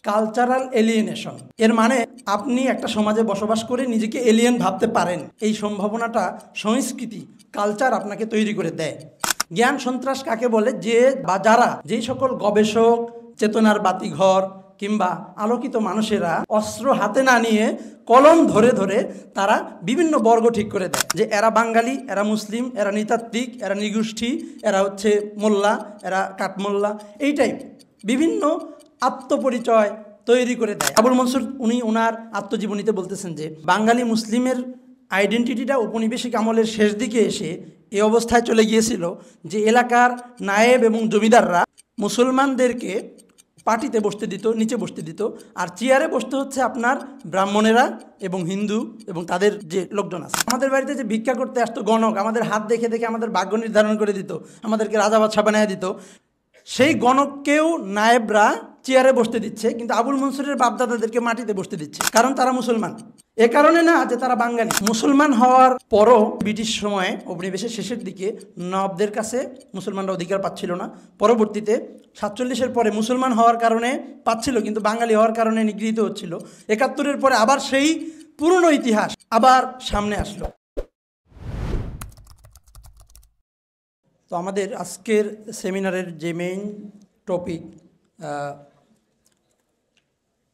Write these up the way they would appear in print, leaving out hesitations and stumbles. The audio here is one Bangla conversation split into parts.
Cultural alienation. এর মানে আপনি একটা সমাজে বসবাস করে নিজেকে এলিয়েন ভাবতে পারেন, এই সম্ভাবনাটা সংস্কৃতি কালচার আপনাকে তৈরি করে দেয়। জ্ঞান সন্ত্রাস কাকে বলে? যে বা যারা, যেই সকল গবেষক, চেতনার বাতিঘর কিংবা আলোকিত মানুষেরা অস্ত্র হাতে না নিয়ে কলম ধরে ধরে তারা বিভিন্ন বর্গ ঠিক করে দেয় যে এরা বাঙালি, এরা মুসলিম, এরা নৃতাত্ত্বিক, এরা নৃগোষ্ঠী, এরা হচ্ছে মোল্লা, এরা কাঠমোল্লা, এই টাইপ বিভিন্ন আত্মপরিচয় তৈরি করে দেয়। আবুল মনসুর উনি ওনার আত্মজীবনীতে বলতেছেন যে বাঙালি মুসলিমের আইডেন্টিটিটা ঔপনিবেশিক আমলের শেষ দিকে এসে এই অবস্থায় চলে গিয়েছিল যে এলাকার নায়েব এবং জমিদাররা মুসলমানদেরকে পার্টিতে বসতে দিত, নিচে বসতে দিত, আর চেয়ারে বসতে হচ্ছে আপনার ব্রাহ্মণেরা এবং হিন্দু এবং তাদের যে লোকজন আছে। আমাদের বাড়িতে যে ভিক্ষা করতে আসতো গণক, আমাদের হাত দেখে দেখে আমাদের ভাগ্য নির্ধারণ করে দিত, আমাদেরকে রাজা বাদশা বানিয়ে দিত, সেই গণককেও নায়েবরা চেয়ারে বসতে দিচ্ছে, কিন্তু আবুল মনসুরের বাপদাদাদেরকে মাটিতে বসতে দিচ্ছে, কারণ তারা মুসলমান। এ কারণে না যে তারা বাঙালি। মুসলমান হওয়ার পরও ব্রিটিশ সময়ে উপনিবেশের শেষের দিকে নবাবদের কাছে মুসলমানরা অধিকার পাচ্ছিল না। পরবর্তীতে 47-এর পরে মুসলমান হওয়ার কারণে পাচ্ছিল, কিন্তু বাঙালি হওয়ার কারণে নিগৃহীত হচ্ছিল। 71-এর পরে আবার সেই পুরনো ইতিহাস আবার সামনে আসলো। তো আমাদের আজকের সেমিনারের যে মেইন টপিক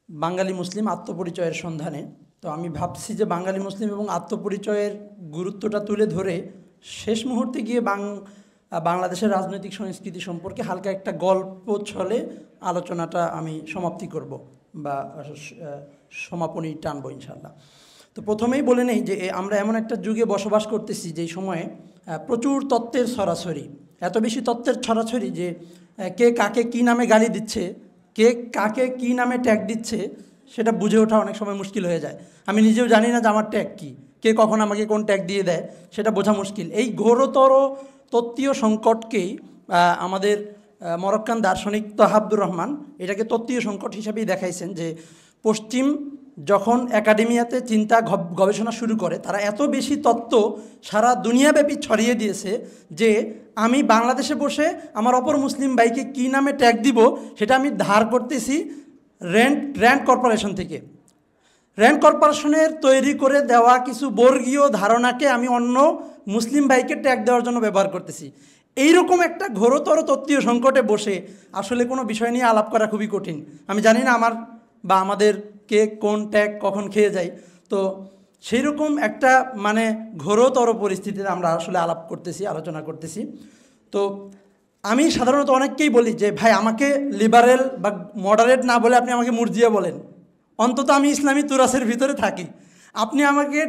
বাঙালি মুসলিম আত্মপরিচয়ের সন্ধানে। তো আমি ভাবছি যে বাঙালি মুসলিম এবং আত্মপরিচয়ের গুরুত্বটা তুলে ধরে শেষ মুহূর্তে গিয়ে বাংলাদেশের রাজনৈতিক সংস্কৃতি সম্পর্কে হালকা একটা গল্প ছলে আলোচনাটা আমি সমাপ্তি করব বা সমাপনী টানবো ইনশাল্লাহ। তো প্রথমেই বলে নেই যে আমরা এমন একটা যুগে বসবাস করতেছি যেই সময়ে প্রচুর তত্ত্বের ছড়াছড়ি, এত বেশি তত্ত্বের ছড়াছড়ি যে কে কাকে কী নামে গালি দিচ্ছে, কে কাকে কী নামে ট্যাগ দিচ্ছে সেটা বুঝে ওঠা অনেক সময় মুশকিল হয়ে যায়। আমি নিজেও জানি না যে আমার ট্যাগ কী, কে কখন আমাকে কোন ট্যাগ দিয়ে দেয় সেটা বোঝা মুশকিল। এই ঘোরতর তত্ত্বীয় সংকটকেই আমাদের মরক্কান দার্শনিক তাহাব্বুর রহমান এটাকে তত্ত্বীয় সংকট হিসাবেই দেখাইছেন যে পশ্চিম যখন একাডেমিয়াতে চিন্তা গবেষণা শুরু করে তারা এত বেশি তত্ত্ব সারা দুনিয়াব্যাপী ছড়িয়ে দিয়েছে যে আমি বাংলাদেশে বসে আমার অপর মুসলিম ভাইকে কী নামে ট্যাগ দিব সেটা আমি ধার করতেছি র্যান্ড কর্পোরেশন থেকে। র্যান্ড কর্পোরেশনের তৈরি করে দেওয়া কিছু বর্গীয় ধারণাকে আমি অন্য মুসলিম ভাইকে ট্যাগ দেওয়ার জন্য ব্যবহার করতেছি। এইরকম একটা ঘোরতর তত্ত্বীয় সংকটে বসে আসলে কোনো বিষয় নিয়ে আলাপ করা খুবই কঠিন। আমি জানি না আমার বা আমাদের কে কোন ট্যাগ কখন খেয়ে যায়। তো সেই রকম একটা মানে ঘোরতর পরিস্থিতিতে আমরা আসলে আলাপ করতেছি, আলোচনা করতেছি। তো আমি সাধারণত অনেককেই বলি যে ভাই আমাকে লিবারেল বা মডারেট না বলে আপনি আমাকে মুরজিয়া বলেন, অন্তত আমি ইসলামী তুরাসের ভিতরে থাকি। আপনি আমাকে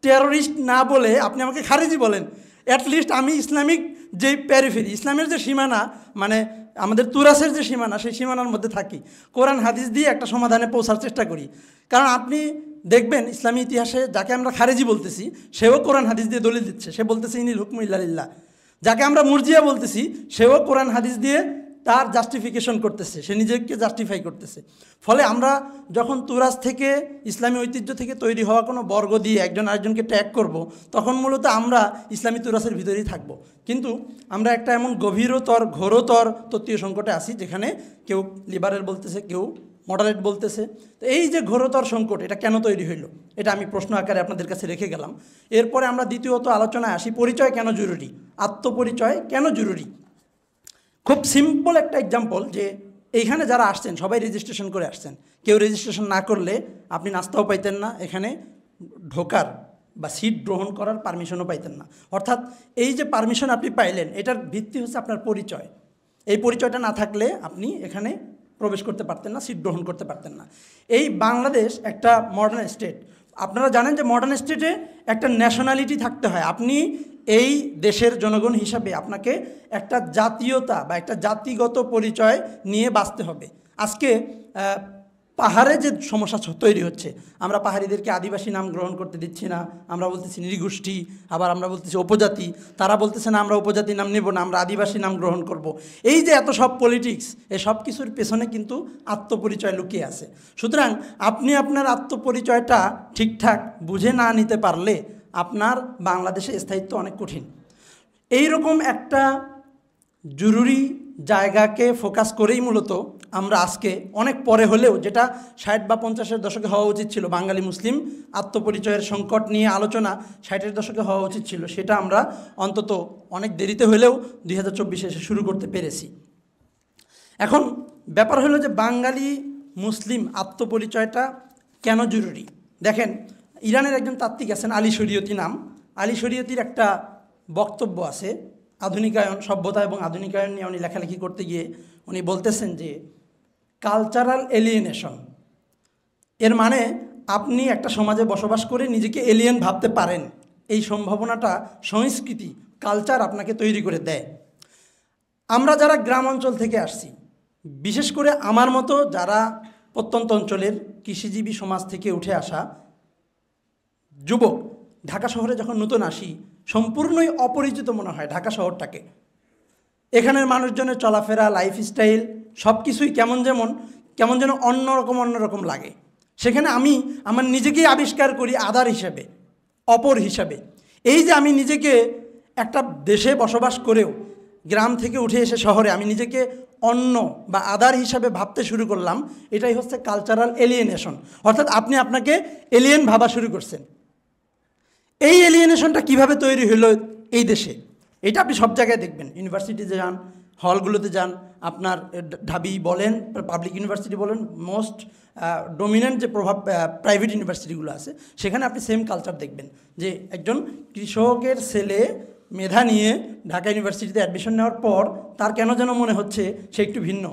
টেরোরিস্ট না বলে আপনি আমাকে খারিজি বলেন, অ্যাটলিস্ট আমি ইসলামিক যে প্যারিফেরি, ইসলামের যে সীমানা মানে আমাদের তুরাসের যে সীমানা সেই সীমানার মধ্যে থাকি, কোরআন হাদিস দিয়ে একটা সমাধানে পৌঁছার চেষ্টা করি। কারণ আপনি দেখবেন ইসলামী ইতিহাসে যাকে আমরা খারিজি বলতেছি সেও কোরআন হাদিস দিয়ে দলিল দিচ্ছে, সে বলতেছে ইনিল হুকমু ইল্লা লিল্লাহ। যাকে আমরা মুরজিয়া বলতেছি সেও কোরআন হাদিস দিয়ে তার জাস্টিফিকেশন করতেছে, সে নিজেকে জাস্টিফাই করতেছে। ফলে আমরা যখন তুরাস থেকে ইসলামী ঐতিহ্য থেকে তৈরি হওয়া কোনো বর্গ দিয়ে একজন আরেকজনকে ট্যাগ করব, তখন মূলত আমরা ইসলামী তুরাসের ভিতরেই থাকব। কিন্তু আমরা একটা এমন গভীরতর ঘোরতর তত্ত্বীয় সংকটে আসি যেখানে কেউ লিবারেল বলতেছে, কেউ মডারেট বলতেছে। তো এই যে ঘোরতর সংকট এটা কেন তৈরি হইল এটা আমি প্রশ্ন আকারে আপনাদের কাছে রেখে গেলাম। এরপরে আমরা দ্বিতীয়ত আলোচনায় আসি পরিচয় কেন জরুরি, আত্মপরিচয় কেন জরুরি। খুব সিম্পল একটা এক্সাম্পল যে এইখানে যারা আসছেন সবাই রেজিস্ট্রেশন করে আসছেন। কেউ রেজিস্ট্রেশন না করলে আপনি নাস্তাও পাইতেন না, এখানে ঢোকার বা সিট গ্রহণ করার পারমিশনও পাইতেন না। অর্থাৎ এই যে পারমিশন আপনি পাইলেন এটার ভিত্তি হচ্ছে আপনার পরিচয়। এই পরিচয়টা না থাকলে আপনি এখানে প্রবেশ করতে পারতেন না, সিট গ্রহণ করতে পারতেন না। এই বাংলাদেশ একটা মডার্ন স্টেট। আপনারা জানেন যে মডার্ন স্টেটে একটা ন্যাশনালিটি থাকতে হয়। আপনি এই দেশের জনগণ হিসাবে আপনাকে একটা জাতীয়তা বা একটা জাতিগত পরিচয় নিয়ে বাঁচতে হবে। আজকে পাহাড়ে যে সমস্যা তৈরি হচ্ছে, আমরা পাহাড়িদেরকে আদিবাসী নাম গ্রহণ করতে দিচ্ছি না, আমরা বলতেছি নৃগোষ্ঠী, আবার আমরা বলতেছি উপজাতি, তারা বলতেছে না আমরা উপজাতি নাম নেব না, আমরা আদিবাসী নাম গ্রহণ করব। এই যে এত সব পলিটিক্স, এই সব কিছুর পেছনে কিন্তু আত্মপরিচয় লুকিয়ে আছে। সুতরাং আপনি আপনার আত্মপরিচয়টা ঠিকঠাক বুঝে না নিতে পারলে আপনার বাংলাদেশে স্থায়িত্ব অনেক কঠিন। এই রকম একটা জরুরি জায়গাকে ফোকাস করেই মূলত আমরা আজকে অনেক পরে হলেও, যেটা 60 বা 50-এর দশকে হওয়া উচিত ছিল, বাঙালি মুসলিম আত্মপরিচয়ের সংকট নিয়ে আলোচনা 60-এর দশকে হওয়া উচিত ছিল, সেটা আমরা অন্তত অনেক দেরিতে হলেও 2024-এ এসে শুরু করতে পেরেছি। এখন ব্যাপার হলো যে বাঙালি মুসলিম আত্মপরিচয়টা কেন জরুরি। দেখেন, ইরানের একজন তাত্ত্বিক আছেন, আলী শরীয়তি নাম। আলী শরীয়তির একটা বক্তব্য আছে আধুনিকায়ন, সভ্যতা এবং আধুনিকায়ন নিয়ে উনি লেখালেখি করতে গিয়ে উনি বলতেছেন যে কালচারাল এলিয়েনেশন এর মানে আপনি একটা সমাজে বসবাস করে নিজেকে এলিয়েন ভাবতে পারেন, এই সম্ভাবনাটা সংস্কৃতি, কালচার আপনাকে তৈরি করে দেয়। আমরা যারা গ্রাম অঞ্চল থেকে আসছি, বিশেষ করে আমার মতো যারা প্রত্যন্ত অঞ্চলের কৃষিজীবী সমাজ থেকে উঠে আসা যুবক, ঢাকা শহরে যখন নতুন আসি সম্পূর্ণই অপরিচিত মনে হয় ঢাকা শহরটাকে। এখানের মানুষজনের চলাফেরা, লাইফস্টাইল সব কিছুই কেমন যেন অন্যরকম লাগে। সেখানে আমি আমার নিজেকেই আবিষ্কার করি আদার হিসাবে, অপর হিসাবে। এই যে আমি নিজেকে একটা দেশে বসবাস করেও গ্রাম থেকে উঠে এসে শহরে আমি নিজেকে অন্য বা আদার হিসাবে ভাবতে শুরু করলাম, এটাই হচ্ছে কালচারাল এলিয়েনেশন। অর্থাৎ আপনি আপনাকে এলিয়েন ভাবা শুরু করছেন। এই এলিয়েনেশনটা কিভাবে তৈরি হলো এই দেশে, এটা আপনি সব জায়গায় দেখবেন। ইউনিভার্সিটিতে যান, হলগুলোতে যান, আপনার ঢাবি বলেন, পাবলিক ইউনিভার্সিটি বলেন, মোস্ট ডমিনেন্ট যে প্রভাব প্রাইভেট ইউনিভার্সিটিগুলো আছে, সেখানে আপনি সেম কালচার দেখবেন যে একজন কৃষকের ছেলে মেধা নিয়ে ঢাকা ইউনিভার্সিটিতে অ্যাডমিশন নেওয়ার পর তার কেন যেন মনে হচ্ছে সে একটু ভিন্ন,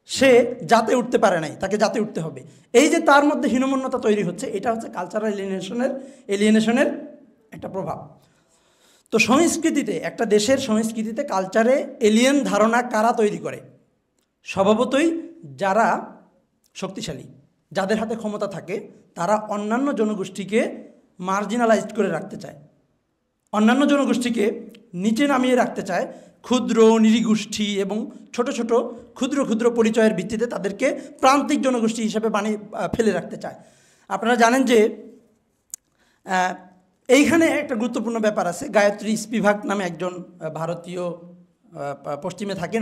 সে যাতে উঠতে পারে নাই, তাকে যাতে উঠতে হবে। এই যে তার মধ্যে হীনমন্যতা তৈরি হচ্ছে, এটা হচ্ছে কালচারাল এলিয়েনেশনের একটা প্রভাব। তো সংস্কৃতিতে, একটা দেশের সংস্কৃতিতে কালচারে এলিয়েন ধারণা কারা তৈরি করে? স্বভাবতই যারা শক্তিশালী, যাদের হাতে ক্ষমতা থাকে, তারা অন্যান্য জনগোষ্ঠীকে মার্জিনালাইজড করে রাখতে চায়, অন্যান্য জনগোষ্ঠীকে নিচে নামিয়ে রাখতে চায়। ক্ষুদ্র নৃগোষ্ঠী এবং ছোট ছোট ক্ষুদ্র পরিচয়ের ভিত্তিতে তাদেরকে প্রান্তিক জনগোষ্ঠী হিসেবে ফেলে রাখতে চায়। আপনারা জানেন যে এইখানে একটা গুরুত্বপূর্ণ ব্যাপার আছে। গায়ত্রী স্পিভাক নামে একজন ভারতীয়, পশ্চিমে থাকেন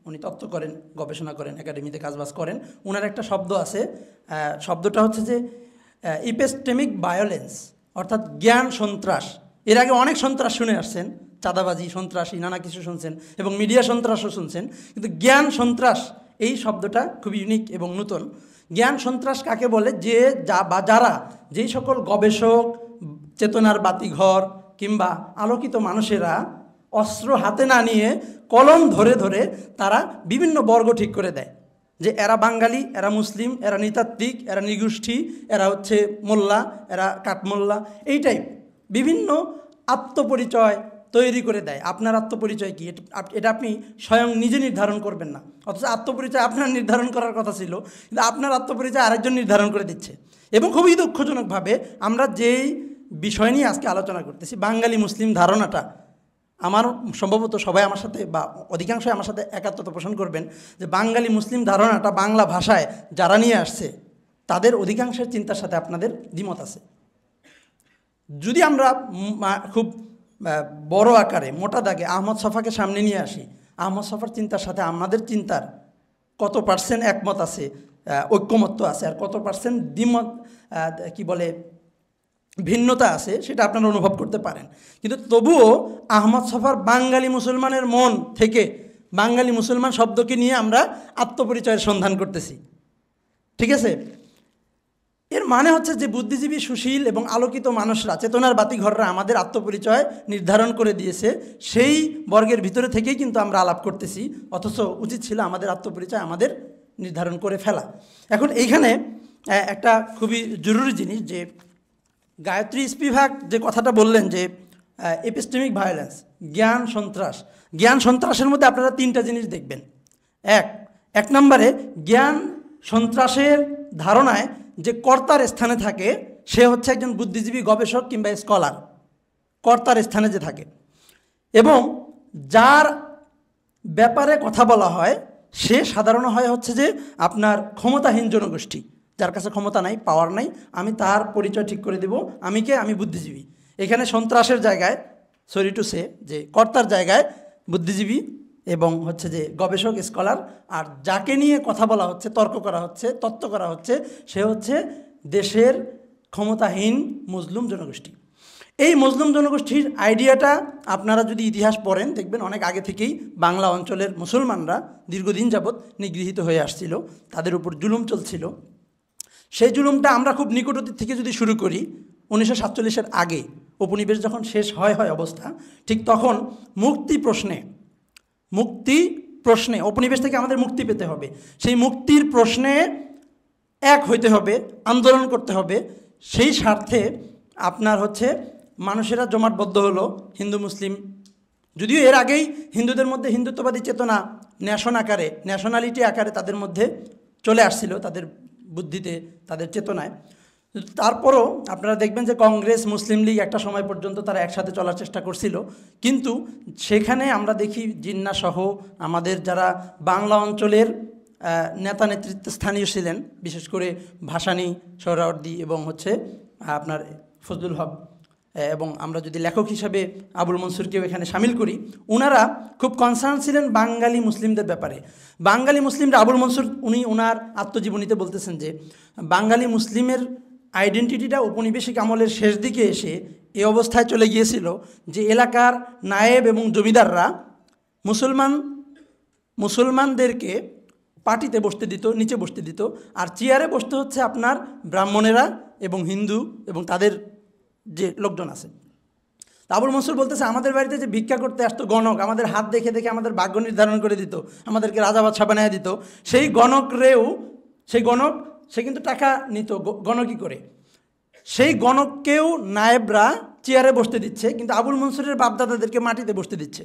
উনি তত্ত্ব করেন, গবেষণা করেন, একাডেমিতে কাজবাজ করেন। ওনার একটা শব্দ আছে, শব্দটা হচ্ছে যে ইপেস্টেমিক ভায়োলেন্স, অর্থাৎ জ্ঞান সন্ত্রাস। এর আগে অনেক সন্ত্রাস শুনে আসছেন, চাঁদাবাজি, সন্ত্রাসী, নানা কিছু শুনছেন এবং মিডিয়া সন্ত্রাসও শুনছেন, কিন্তু জ্ঞান সন্ত্রাস এই শব্দটা খুব ইউনিক এবং নতুন। জ্ঞান সন্ত্রাস কাকে বলে? যারা যেই সকল গবেষক, চেতনার বাতিঘর কিংবা আলোকিত মানুষেরা অস্ত্র হাতে না নিয়ে কলম ধরে ধরে তারা বিভিন্ন বর্গ ঠিক করে দেয় যে এরা বাঙালি, এরা মুসলিম, এরা নৃতাত্ত্বিক, এরা নৃগোষ্ঠী, এরা হচ্ছে মোল্লা, এরা কাঠমোল্লা, এই টাইপ বিভিন্ন আত্মপরিচয় তৈরি করে দেয়। আপনার আত্মপরিচয় কি, এটা আপনি স্বয়ং নিজে নির্ধারণ করবেন না, অথচ আত্মপরিচয় আপনার নির্ধারণ করার কথা ছিল, কিন্তু আপনার আত্মপরিচয় আরেকজন নির্ধারণ করে দিচ্ছে। এবং খুবই দুঃখজনকভাবে আমরা যেই বিষয় নিয়ে আজকে আলোচনা করতেছি, বাঙালি মুসলিম ধারণাটা, আমার সম্ভবত সবাই আমার সাথে বা অধিকাংশই আমার সাথে একাত্মতা পোষণ করবেন যে বাঙালি মুসলিম ধারণাটা বাংলা ভাষায় যারা নিয়ে আসছে তাদের অধিকাংশের চিন্তার সাথে আপনাদের দ্বিমত আছে। যদি আমরা খুব বড় আকারে মোটা দাগে আহমদ ছফাকে সামনে নিয়ে আসি, আহমদ ছফার চিন্তার সাথে আমাদের চিন্তার কত পার্সেন্ট একমত আছে, ঐক্যমত্য আছে, আর কত পার্সেন্ট দ্বিমত ভিন্নতা আছে, সেটা আপনারা অনুভব করতে পারেন। কিন্তু তবুও আহমদ ছফার বাঙালি মুসলমানের মন থেকে বাঙালি মুসলমান শব্দকে নিয়ে আমরা আত্মপরিচয়ের সন্ধান করতেছি, ঠিক আছে? এর মানে হচ্ছে যে বুদ্ধিজীবী, সুশীল এবং আলোকিত মানুষরা, চেতনার বাতিঘররা আমাদের আত্মপরিচয় নির্ধারণ করে দিয়েছে, সেই বর্গের ভিতরে থেকেই কিন্তু আমরা আলাপ করতেছি, অথচ উচিত ছিল আমাদের আত্মপরিচয় আমাদের নির্ধারণ করে ফেলা। এখন এইখানে একটা খুবই জরুরি জিনিস, যে গায়ত্রী স্পিভাক যে কথাটা বললেন যে এপিস্টেমিক ভায়োলেন্স, জ্ঞান সন্ত্রাসের মধ্যে আপনারা তিনটা জিনিস দেখবেন। এক নম্বরে, জ্ঞান সন্ত্রাসের ধারণায় যে কর্তার স্থানে থাকে সে হচ্ছে একজন বুদ্ধিজীবী, গবেষক কিংবা স্কলার, কর্তার স্থানে যে থাকে, এবং যার ব্যাপারে কথা বলা হয় সে সাধারণ হয় হচ্ছে যে আপনার ক্ষমতাহীন জনগোষ্ঠী, যার কাছে ক্ষমতা নাই, পাওয়ার নাই, আমি তার পরিচয় ঠিক করে দেব, আমি বুদ্ধিজীবী। এখানে সন্ত্রাসের জায়গায়, সরি টু সে, যে কর্তার জায়গায় বুদ্ধিজীবী এবং হচ্ছে যে গবেষক স্কলার, আর যাকে নিয়ে কথা বলা হচ্ছে, তর্ক করা হচ্ছে, তত্ত্ব করা হচ্ছে, সে হচ্ছে দেশের ক্ষমতাহীন মজলুম জনগোষ্ঠী। এই মজলুম জনগোষ্ঠীর আইডিয়াটা আপনারা যদি ইতিহাস পড়েন দেখবেন অনেক আগে থেকেই বাংলা অঞ্চলের মুসলমানরা দীর্ঘদিন যাবৎ নিগৃহীত হয়ে আসছিল, তাদের উপর জুলুম চলছিল। সেই জুলুমটা আমরা খুব নিকটতর থেকে যদি শুরু করি, 1947-এর আগে উপনিবেশ যখন শেষ হয় অবস্থা, ঠিক তখন মুক্তি প্রশ্নে উপনিবেশ থেকে আমাদের মুক্তি পেতে হবে। সেই মুক্তির প্রশ্নে এক হইতে হবে, আন্দোলন করতে হবে। সেই স্বার্থে আপনার হচ্ছে মানুষেরা জমাটবদ্ধ হলো, হিন্দু মুসলিম। যদিও এর আগেই হিন্দুদের মধ্যে হিন্দুত্ববাদী চেতনা ন্যাশনালিটি আকারে তাদের মধ্যে চলে আসছিল, তাদের বুদ্ধিতে, তাদের চেতনায়। তারপরও আপনারা দেখবেন যে কংগ্রেস, মুসলিম লীগ একটা সময় পর্যন্ত তারা একসাথে চলার চেষ্টা করছিল, কিন্তু সেখানে আমরা দেখি জিন্না সহ আমাদের যারা বাংলা অঞ্চলের নেতা নেতৃত্ব স্থানীয় ছিলেন, বিশেষ করে ভাসানী, সোহরাওয়ার্দী এবং হচ্ছে আপনার ফজলুল হক, এবং আমরা যদি লেখক হিসাবে আবুল মনসুরকেও এখানে সামিল করি, ওনারা খুব কনসার্ন ছিলেন বাঙালি মুসলিমদের ব্যাপারে। বাঙালি মুসলিমরা, আবুল মনসুর উনি ওনার আত্মজীবনীতে বলতেছেন যে বাঙালি মুসলিমের আইডেন্টিটিটা ঔপনিবেশিক আমলের শেষ দিকে এসে এই অবস্থায় চলে গিয়েছিল যে এলাকার নায়েব এবং জমিদাররা মুসলমানদেরকে পার্টিতে বসতে দিত, নিচে বসতে দিত, আর চেয়ারে বসতে হচ্ছে আপনার ব্রাহ্মণেরা এবং হিন্দু এবং তাদের যে লোকজন আছে। আবুল মনসুর বলতেছে আমাদের বাড়িতে যে ভিক্ষা করতে আসতো গণক, আমাদের হাত দেখে দেখে আমাদের ভাগ্য নির্ধারণ করে দিত, আমাদেরকে রাজা বাদশা বানিয়ে দিত। সেই গণক সে কিন্তু টাকা নিত গণকই করে। সেই গণককেও নায়েবরা চেয়ারে বসতে দিচ্ছে, কিন্তু আবুল মনসুরের বাপদাদাদেরকে মাটিতে বসতে দিচ্ছে,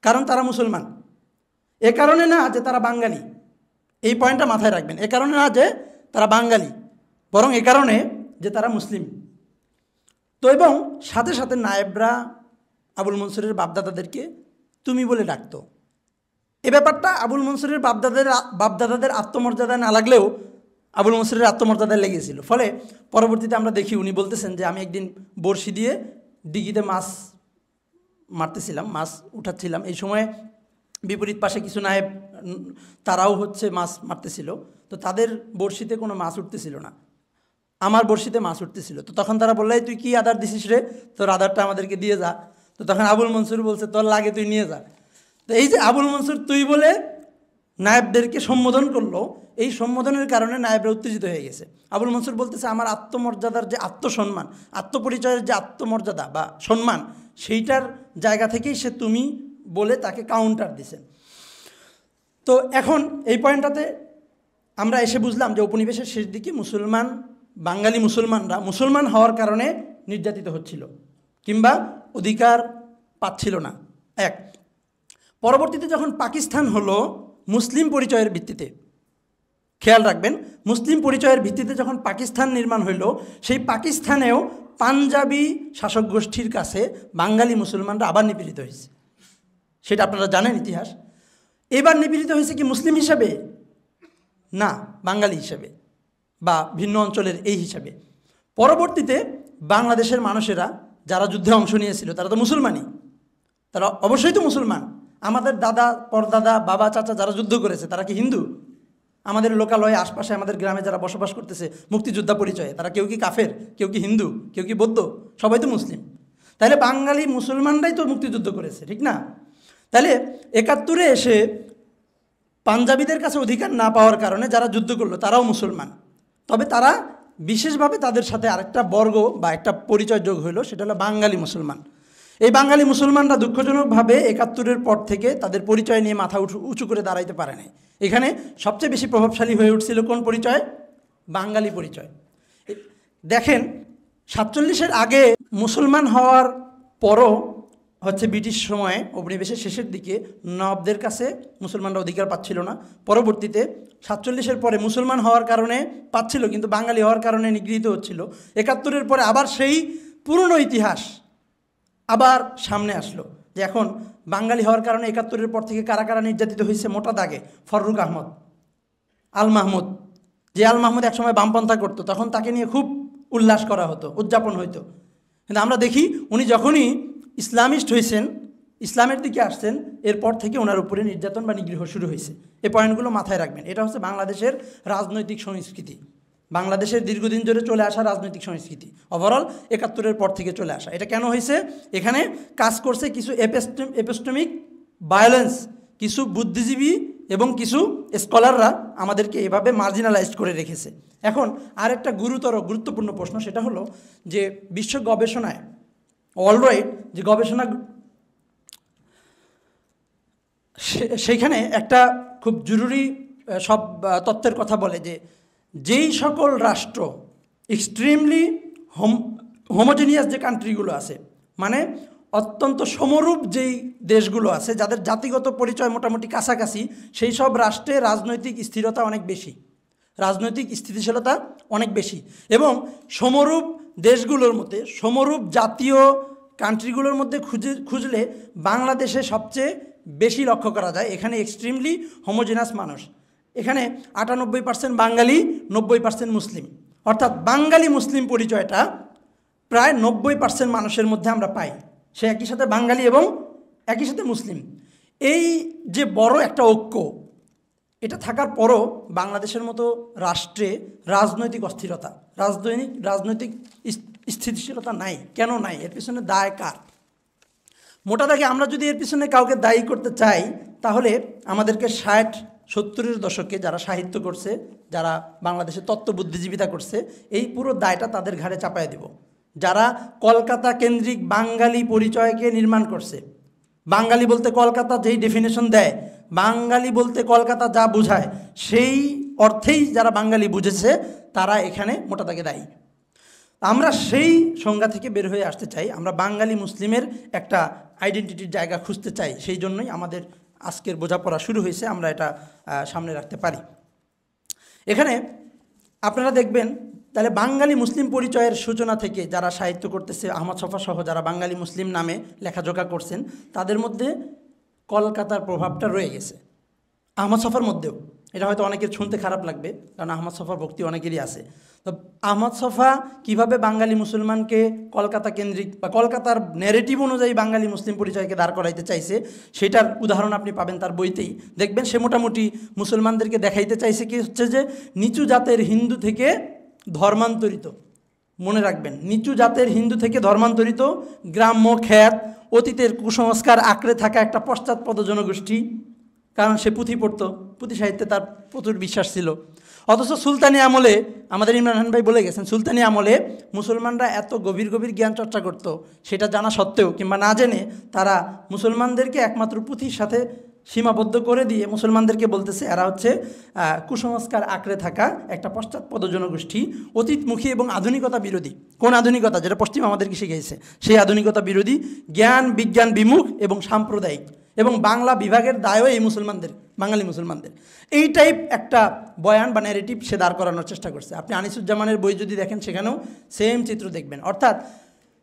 কারণ তারা মুসলমান। এ কারণে না যে তারা বাঙালি, এই পয়েন্টটা মাথায় রাখবেন। এ কারণে না যে তারা বাঙালি, বরং এ কারণে যে তারা মুসলিম। তো এবং সাথে সাথে নায়েবরা আবুল মনসুরের বাপদাদাদেরকে তুমি বলে ডাকতো। এ ব্যাপারটা আবুল মনসুরের বাপদাদাদের আত্মমর্যাদায় না লাগলেও আবুল মনসুরের আত্মমর্যাদায় লেগেছিল। ফলে পরবর্তীতে আমরা দেখি উনি বলতেছেন যে আমি একদিন বড়শি দিয়ে দিঘিতে মাছ মারতেছিলাম, মাছ উঠাচ্ছিলাম। এই সময় বিপরীত পাশে কিছু নায়েব, তারাও হচ্ছে মাছ মারতেছিল। তো তাদের বড়শিতে কোনো মাছ উঠতেছিল না, আমার বড়শিতে মাছ উঠতেছিল। তো তখন তারা বলল তুই কি আদার দিছিস রে, তোর আদারটা আমাদেরকে দিয়ে যা। তো তখন আবুল মনসুর বলছে তোর লাগে তুই নিয়ে যা। তো এই যে আবুল মনসুর তুই বলে নায়েবদেরকে সম্বোধন করলো, এই সম্বোধনের কারণে নায়েবরা উত্তেজিত হয়ে গেছে। আবুল মনসুর বলতেছে আমার আত্মমর্যাদার যে আত্মসম্মান, আত্মপরিচয়ের যে আত্মমর্যাদা বা সম্মান, সেইটার জায়গা থেকেই সে তুমি বলে তাকে কাউন্টার দিছেন। তো এখন এই পয়েন্টটাতে আমরা এসে বুঝলাম যে উপনিবেশের শেষ দিকে বাঙালি মুসলমানরা মুসলমান হওয়ার কারণে নির্যাতিত হচ্ছিল কিংবা অধিকার পাচ্ছিল না। এক, পরবর্তীতে যখন পাকিস্তান হলো মুসলিম পরিচয়ের ভিত্তিতে, খেয়াল রাখবেন, মুসলিম পরিচয়ের ভিত্তিতে যখন পাকিস্তান নির্মাণ হইল, সেই পাকিস্তানেও পাঞ্জাবি শাসক গোষ্ঠীর কাছে বাঙালি মুসলমানরা আবার নিপীড়িত হয়েছে। সেটা আপনারা জানেন ইতিহাস। এবার নিপীড়িত হয়েছে কি মুসলিম হিসাবে? না, বাঙালি হিসাবে বা ভিন্ন অঞ্চলের এই হিসাবে। পরবর্তীতে বাংলাদেশের মানুষেরা যারা যুদ্ধে অংশ নিয়েছিল তারা তো মুসলমানই, তারা অবশ্যই তো মুসলমান। আমাদের দাদা, পরদাদা, বাবা, চাচা যারা যুদ্ধ করেছে তারা কি হিন্দু? আমাদের লোকালয়ে আশপাশে আমাদের গ্রামে যারা বসবাস করতেছে মুক্তিযোদ্ধা পরিচয়ে, তারা কেউ কি কাফের, কেউ কি হিন্দু, কেউ কি বৌদ্ধ? সবাই তো মুসলিম। তাহলে বাঙালি মুসলমানরাই তো মুক্তিযুদ্ধ করেছে, ঠিক না? তাহলে ৭১-এ এসে পাঞ্জাবিদের কাছে অধিকার না পাওয়ার কারণে যারা যুদ্ধ করলো তারাও মুসলমান, তবে তারা বিশেষভাবে তাদের সাথে আরেকটা বর্গ বা একটা পরিচয় যোগ হইল, সেটা হলো বাঙালি মুসলমান। এই বাঙালি মুসলমানরা দুঃখজনকভাবে ৭১-এর পর থেকে তাদের পরিচয় নিয়ে মাথা উঁচু করে দাঁড়াইতে পারে নাই। এখানে সবচেয়ে বেশি প্রভাবশালী হয়ে উঠছিল কোন পরিচয়? বাঙালি পরিচয়। দেখেন ৪৭-এর আগে মুসলমান হওয়ার পরও হচ্ছে ব্রিটিশ সময়ে উপনিবেশের শেষের দিকে নবাবদের কাছে মুসলমানরা অধিকার পাচ্ছিল না। পরবর্তীতে ৪৭-এর পরে মুসলমান হওয়ার কারণে পাচ্ছিল, কিন্তু বাঙালি হওয়ার কারণে নিগৃহীত হচ্ছিল। ৭১-এর পরে আবার সেই পুরনো ইতিহাস আবার সামনে আসলো যে এখন বাঙালি হওয়ার কারণে ৭১-এর পর থেকে কারা কারা নির্যাতিত হয়েছে মোটা দাগে। ফররুক আহমদ, আল মাহমুদ, যে আল মাহমুদ একসময় বামপন্থা করতো, তখন তাকে নিয়ে খুব উল্লাস করা হতো, উদযাপন হইতো। কিন্তু আমরা দেখি উনি যখনই ইসলামিস্ট হয়েছেন ইসলামের দিকে আসছেন, এরপর থেকে ওনার উপরে নির্যাতন বা নিগৃহ শুরু হয়েছে। এই পয়েন্টগুলো মাথায় রাখবেন। এটা হচ্ছে বাংলাদেশের রাজনৈতিক সংস্কৃতি, বাংলাদেশের দীর্ঘদিন ধরে চলে আসা রাজনৈতিক সংস্কৃতি, ওভারঅল ৭১-এর পর থেকে চলে আসা। এটা কেন হয়েছে? এখানে কাজ করছে কিছু এপিস্টেমিক ভায়োলেন্স, কিছু বুদ্ধিজীবী এবং কিছু স্কলাররা আমাদেরকে এভাবে মার্জিনালাইজড করে রেখেছে। এখন আরেকটা গুরুত্বপূর্ণ প্রশ্ন, সেটা হলো যে বিশ্ব গবেষণায় অলরাইট যে গবেষণা, সেইখানে একটা খুব জরুরি সব তথ্যের কথা বলে যে যেই সকল রাষ্ট্র এক্সট্রিমলি হোমোজেনিয়াস যে কান্ট্রিগুলো আছে, মানে অত্যন্ত সমরূপ যেই দেশগুলো আছে, যাদের জাতিগত পরিচয় মোটামুটি কাছাকাছি, সেই সব রাষ্ট্রে রাজনৈতিক স্থিরতা অনেক বেশি, রাজনৈতিক স্থিতিশীলতা অনেক বেশি। এবং সমরূপ দেশগুলোর মধ্যে, সমরূপ জাতীয় কান্ট্রিগুলোর মধ্যে খুঁজলে বাংলাদেশে সবচেয়ে বেশি লক্ষ্য করা যায়। এখানে এক্সট্রিমলি হোমোজেনাস মানুষ, এখানে ৯৮% বাঙালি, ৯০% মুসলিম, অর্থাৎ বাঙালি মুসলিম পরিচয়টা প্রায় ৯০% মানুষের মধ্যে আমরা পাই। সে একই সাথে বাঙালি এবং একই সাথে মুসলিম। এই যে বড় একটা ঐক্য, এটা থাকার পরও বাংলাদেশের মতো রাষ্ট্রে রাজনৈতিক অস্থিরতা, রাজনৈতিক স্থিতিশীলতা নাই। কেন নাই? এর পিছনে দায় কার? মোটা দাগে আমরা যদি এর পিছনে কাউকে দায়ী করতে চাই, তাহলে আমাদেরকে ৬০-৭০-এর দশকে যারা সাহিত্য করছে, যারা বাংলাদেশে তত্ত্ব বুদ্ধিজীবিতা করছে, এই পুরো দায়টা তাদের ঘাড়ে চাপায় দেব। যারা কলকাতা কেন্দ্রিক বাঙালি পরিচয়কে নির্মাণ করছে, বাঙালি বলতে কলকাতা যেই ডেফিনেশন দেয়, বাঙালি বলতে কলকাতা যা বোঝায়, সেই অর্থেই যারা বাঙালি বুঝেছে, তারা এখানে মোটা দাগে দায়ী। আমরা সেই সংজ্ঞা থেকে বের হয়ে আসতে চাই। আমরা বাঙালি মুসলিমের একটা আইডেন্টিটির জায়গা খুঁজতে চাই। সেই জন্যই আমাদের আজকের বোঝাপড়া শুরু হয়েছে, আমরা এটা সামনে রাখতে পারি। এখানে আপনারা দেখবেন, তাহলে বাঙালি মুসলিম পরিচয়ের সূচনা থেকে যারা সাহিত্য করতেছে, আহমদ ছফা সহ যারা বাঙালি মুসলিম নামে লেখাজোখা করছেন, তাদের মধ্যে কলকাতার প্রভাবটা রয়ে গেছে, আহমদ ছফার মধ্যেও। এটা হয়তো অনেকের শুনতে খারাপ লাগবে, কারণ আহমদ ছফার ভক্তি অনেকেরই আছে। তো আহমদ ছফা কীভাবে বাঙালি মুসলমানকে কলকাতা কেন্দ্রিক বা কলকাতার ন্যারেটিভ অনুযায়ী বাঙালি মুসলিম পরিচয়কে দাঁড় করাইতে চাইছে, সেটার উদাহরণ আপনি পাবেন তার বইতেই। দেখবেন সে মোটামুটি মুসলমানদেরকে দেখাইতে চাইছে কি হচ্ছে যে নিচু জাতের হিন্দু থেকে ধর্মান্তরিত, মনে রাখবেন, নিচু জাতের হিন্দু থেকে ধর্মান্তরিত, গ্রাম্য খ্যাত, অতীতের কুসংস্কার আঁকড়ে থাকা একটা পশ্চাৎপদ জনগোষ্ঠী। কারণ সে পুঁথি পড়তো, পুঁথি সাহিত্যে তার প্রচুর বিশ্বাস ছিল। অথচ সুলতানি আমলে, আমাদের ইমরান খান ভাই বলে গেছেন, সুলতানি আমলে মুসলমানরা এত গভীর জ্ঞান চর্চা করত, সেটা জানা সত্ত্বেও কিংবা না জেনে তারা মুসলমানদেরকে একমাত্র পুঁথির সাথে সীমাবদ্ধ করে দিয়ে মুসলমানদেরকে বলতেছে এরা হচ্ছে কুসংস্কার আঁকড়ে থাকা একটা পশ্চাৎপদ জনগোষ্ঠী, অতীতমুখী এবং আধুনিকতা বিরোধী। কোন আধুনিকতা? যেটা পশ্চিম আমাদেরকে শিখিয়েছে, সেই আধুনিকতা বিরোধী, জ্ঞান বিজ্ঞান বিমুখ এবং সাম্প্রদায়িক। এবং বাংলা বিভাগের দায়ও এই মুসলমানদের, বাঙালি মুসলমানদের। এই টাইপ একটা বয়ান বা ন্যারেটিভ সে দাঁড় করানোর চেষ্টা করছে। আপনি আনিসুজ্জামানের বই যদি দেখেন, সেখানেও সেম চিত্র দেখবেন। অর্থাৎ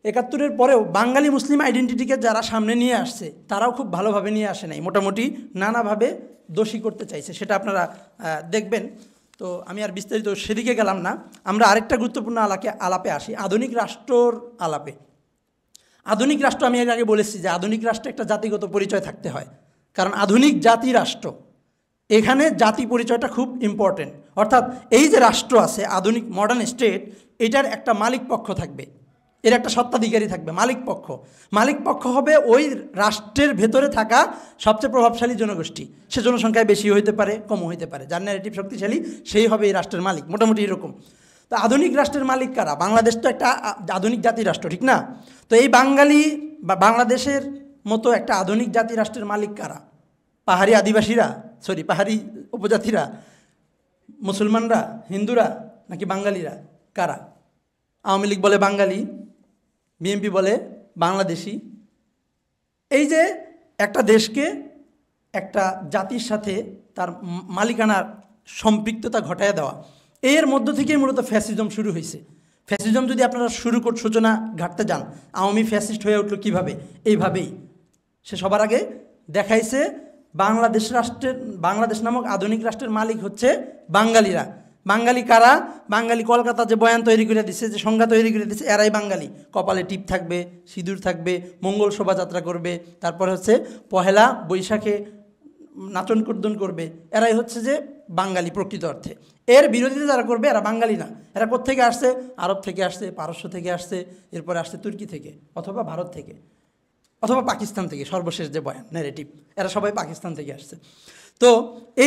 ৭১-এর পরেও বাঙালি মুসলিম আইডেন্টিটিকে যারা সামনে নিয়ে আসছে, তারাও খুব ভালোভাবে নিয়ে আসে নাই, মোটামুটি নানাভাবে দোষী করতে চাইছে, সেটা আপনারা দেখবেন। তো আমি আর বিস্তারিত সেদিকে গেলাম না। আমরা আরেকটা গুরুত্বপূর্ণ আলাপে আসি, আধুনিক রাষ্ট্রর আলাপে। আধুনিক রাষ্ট্র, আমি এর আগে বলেছি যে আধুনিক রাষ্ট্রে একটা জাতিগত পরিচয় থাকতে হয়, কারণ আধুনিক জাতি রাষ্ট্র, এখানে জাতি পরিচয়টা খুব ইম্পর্টেন্ট। অর্থাৎ এই যে রাষ্ট্র আছে, আধুনিক মডার্ন স্টেট, এটার একটা মালিক পক্ষ থাকবে, এর একটা সত্ত্বাধিকারী থাকবে, মালিক পক্ষ। মালিক পক্ষ হবে ওই রাষ্ট্রের ভেতরে থাকা সবচেয়ে প্রভাবশালী জনগোষ্ঠী। সে জনসংখ্যায় বেশি হইতে পারে, কমও হইতে পারে, যার ন্যারেটিভ শক্তিশালী সেই হবে এই রাষ্ট্রের মালিক, মোটামুটি এরকম। তো আধুনিক রাষ্ট্রের মালিক কারা? বাংলাদেশ তো একটা আধুনিক জাতি রাষ্ট্র, ঠিক না? তো এই বাঙালি বা বাংলাদেশের মতো একটা আধুনিক জাতি রাষ্ট্রের মালিক কারা? পাহাড়ি আদিবাসীরা, পাহাড়ি উপজাতিরা, মুসলমানরা, হিন্দুরা, নাকি বাঙালিরা? কারা? আওয়ামী লীগ বলে বাঙালি, বিএনপি বলে বাংলাদেশি। এই যে একটা দেশকে একটা জাতির সাথে তার মালিকানার সম্পৃক্ততা ঘটায় দেওয়া, এর মধ্য থেকেই মূলত ফ্যাসিজম শুরু হয়েছে। ফ্যাসিজম যদি আপনারা সূচনা ঘাটতে যান, আওয়ামী ফ্যাসিস্ট হয়ে উঠল কীভাবে? এইভাবেই। সে সবার আগে দেখাইছে বাংলাদেশ নামক আধুনিক রাষ্ট্রের মালিক হচ্ছে বাঙালিরা। বাঙালি কারা? বাঙালি কলকাতা যে বয়ান তৈরি করে দিছে, যে সংজ্ঞা তৈরি করে দিছে, এরাই বাঙালি। কপালে টিপ থাকবে, সিঁদুর থাকবে, মঙ্গল শোভাযাত্রা করবে, তারপরে হচ্ছে পহেলা বৈশাখে নাচন কীর্তন করবে, এরাই হচ্ছে যে বাঙালি প্রকৃত অর্থে। এর বিরোধিতা যারা করবে এরা বাঙালি না। এরা কোত্থেকে আসছে? আরব থেকে আসছে, পারস্য থেকে আসছে, এরপরে আসছে তুর্কি থেকে, অথবা ভারত থেকে, অথবা পাকিস্তান থেকে। সর্বশেষ যে বয়ান ন্যারেটিভ, এরা সবাই পাকিস্তান থেকে আসছে। তো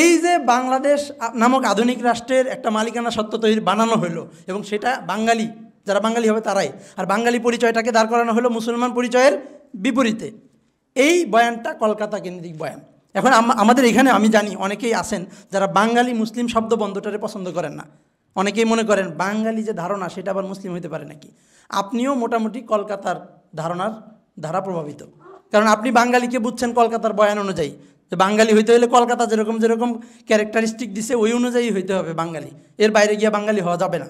এই যে বাংলাদেশ নামক আধুনিক রাষ্ট্রের একটা মালিকানা সত্ত্ব তৈরি বানানো হলো, এবং সেটা বাঙালি, যারা বাঙালি হবে তারাই, আর বাঙালি পরিচয়টাকে দাঁড় করানো হলো মুসলমান পরিচয়ের বিপরীতে। এই বয়ানটা কলকাতা কেন্দ্রিক বয়ান। এখন আমাদের এখানে আমি জানি অনেকেই আছেন যারা বাঙালি মুসলিম শব্দবন্ধটারে পছন্দ করেন না। অনেকেই মনে করেন বাঙালি যে ধারণা সেটা আবার মুসলিম হইতে পারে নাকি। আপনিও মোটামুটি কলকাতার ধারণার দ্বারা প্রভাবিত, কারণ আপনি বাঙালিকে বুঝছেন কলকাতার বয়ান অনুযায়ী, যে বাঙালি হইতে হলে কলকাতা যেরকম যেরকম ক্যারেক্টারিস্টিক দিছে ওই অনুযায়ী হইতে হবে বাঙালি, এর বাইরে গিয়ে বাঙালি হওয়া যাবে না।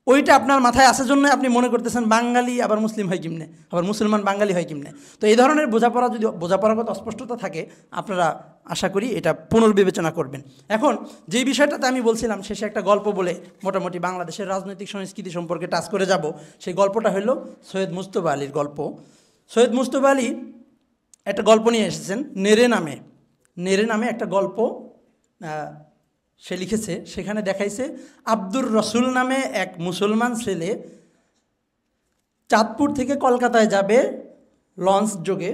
ওইটা আপনার মাথায় আসার জন্য আপনি মনে করতেছেন বাঙালি আবার মুসলিম হয় কিমনে, আবার মুসলমান বাঙালি হয় কিমনে। তো এই ধরনের বোঝাপড়া, যদি বোঝাপড়াগত অস্পষ্টতা থাকে, আপনারা আশা করি এটা পুনর্বিবেচনা করবেন। এখন যেই বিষয়টাতে আমি বলছিলাম, শেষে একটা গল্প বলে মোটামুটি বাংলাদেশের রাজনৈতিক সংস্কৃতি সম্পর্কে টাচ করে যাব। সেই গল্পটা হলো সৈয়দ মুজতবা আলীর গল্প। সৈয়দ মুজতবা আলী একটা গল্প নিয়ে এসেছেন, নেরে নামে একটা গল্প সে লিখেছে। সেখানে দেখাইছে আব্দুর রসুল নামে এক মুসলমান ছেলে চাঁদপুর থেকে কলকাতায় যাবে লঞ্চ যোগে,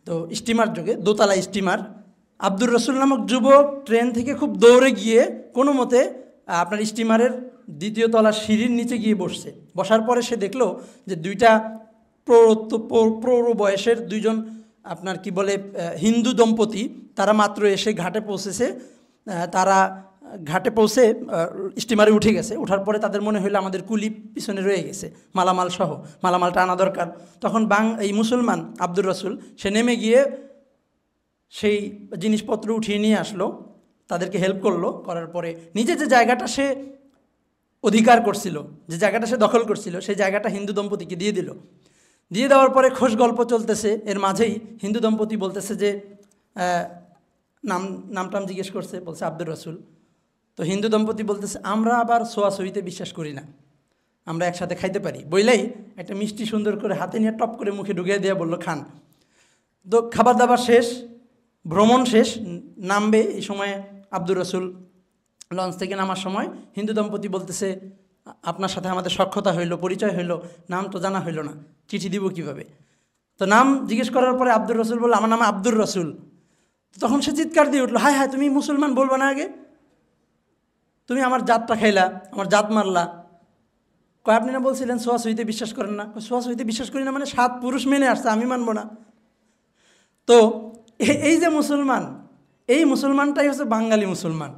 তো স্টিমার যোগে, দোতলা স্টিমার। আব্দুর রসুল নামক যুবক ট্রেন থেকে খুব দৌড়ে গিয়ে কোনো মতে আপনার স্টিমারের দ্বিতীয় তলার সিঁড়ির নিচে গিয়ে বসছে। বসার পরে সে দেখলো যে দুইটা প্রৌঢ় বয়সের দুইজন আপনার কি বলে হিন্দু দম্পতি, তারা মাত্র এসে ঘাটে পৌঁছেছে। তারা ঘাটে পৌঁছে স্টিমারে উঠে গেছে। ওঠার পরে তাদের মনে হইলো আমাদের কুলি পিছনে রয়ে গেছে, মালামাল সহ, মালামালটা আনা দরকার। তখন এই মুসলমান আব্দুর রসুল সে নেমে গিয়ে সেই জিনিসপত্র উঠিয়ে নিয়ে আসলো, তাদেরকে হেল্প করলো। করার পরে নিজে যে জায়গাটা সে অধিকার করছিল, যে জায়গাটা সে দখল করছিল, সেই জায়গাটা হিন্দু দম্পতিকে দিয়ে দিল। দিয়ে দেওয়ার পরে খোশ গল্প চলতেছে। এর মাঝেই হিন্দু দম্পতি বলতেছে যে নামটাম জিজ্ঞেস করছে, বলছে আব্দুর রসুল। তো হিন্দু দম্পতি বলতেছে আমরা আবার ছোঁয়াছুঁইতে বিশ্বাস করি না, আমরা একসাথে খাইতে পারি। বইলেই একটা মিষ্টি সুন্দর করে হাতে নিয়ে টপ করে মুখে ঢুকিয়ে দিয়ে বললো খান। তো খাবার দাবার শেষ, ভ্রমণ শেষ, নামবে। এই সময় আব্দুর রসুল লঞ্চ থেকে নামার সময় হিন্দু দম্পতি বলতেছে আপনার সাথে আমাদের সখ্যতা হইলো, পরিচয় হইলো, নাম তো জানা হইলো না, চিঠি দিব কিভাবে? তো নাম জিজ্ঞেস করার পরে আব্দুর রসুল বলল আমার নাম আব্দুর রসুল। তখন সে চিৎকার দিয়ে উঠলো, হায় হায়, তুমি মুসলমান বলবা না আগে? তুমি আমার জাতটা খাইলা, আমার জাত মারলা। কয় আপনি না বলছিলেন ছোঁয়াছুঁইতে বিশ্বাস করেন না? ছোঁয়াছুঁইতে বিশ্বাস করি না মানে 7 পুরুষ মেনে আসছে, আমি মানবো না। তো এই যে মুসলমান, এই মুসলমানটাই হচ্ছে বাঙালি মুসলমান,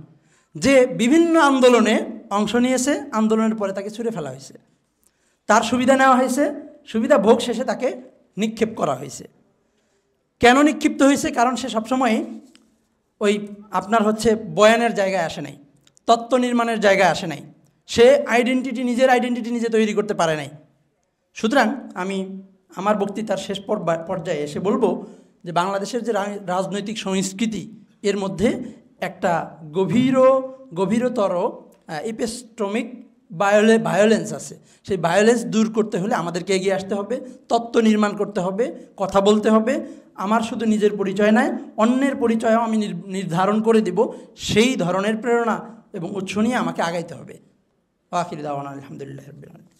যে বিভিন্ন আন্দোলনে অংশ নিয়েছে। আন্দোলনের পরে তাকে ছুঁড়ে ফেলা হয়েছে, তার সুবিধা নেওয়া হয়েছে, সুবিধা ভোগ শেষে তাকে নিক্ষেপ করা হয়েছে। কেন নিক্ষিপ্ত হয়েছে? কারণ সে সবসময় ওই আপনার হচ্ছে বয়ানের জায়গায় আসে নাই, তত্ত্ব নির্মাণের জায়গায় আসে নাই, সে নিজের আইডেন্টিটি নিজে তৈরি করতে পারে নাই। সুতরাং আমি আমার বক্তৃতার শেষ পর্যায়ে এসে বলবো যে বাংলাদেশের যে রাজনৈতিক সংস্কৃতি, এর মধ্যে একটা গভীরতর এপিস্টেমিক ভায়োলেন্স আছে। সেই ভায়োলেন্স দূর করতে হলে আমাদেরকে এগিয়ে আসতে হবে, তত্ত্ব নির্মাণ করতে হবে, কথা বলতে হবে। আমার শুধু নিজের পরিচয় নয়, অন্যের পরিচয়ও আমি নির্ধারণ করে দেব। সেই ধরনের প্রেরণা এবং উৎস নিয়ে আমাকে আগাইতে হবে। আখির দাওয়ানা আলহামদুলিল্লাহ রাব্বিল আলামিন।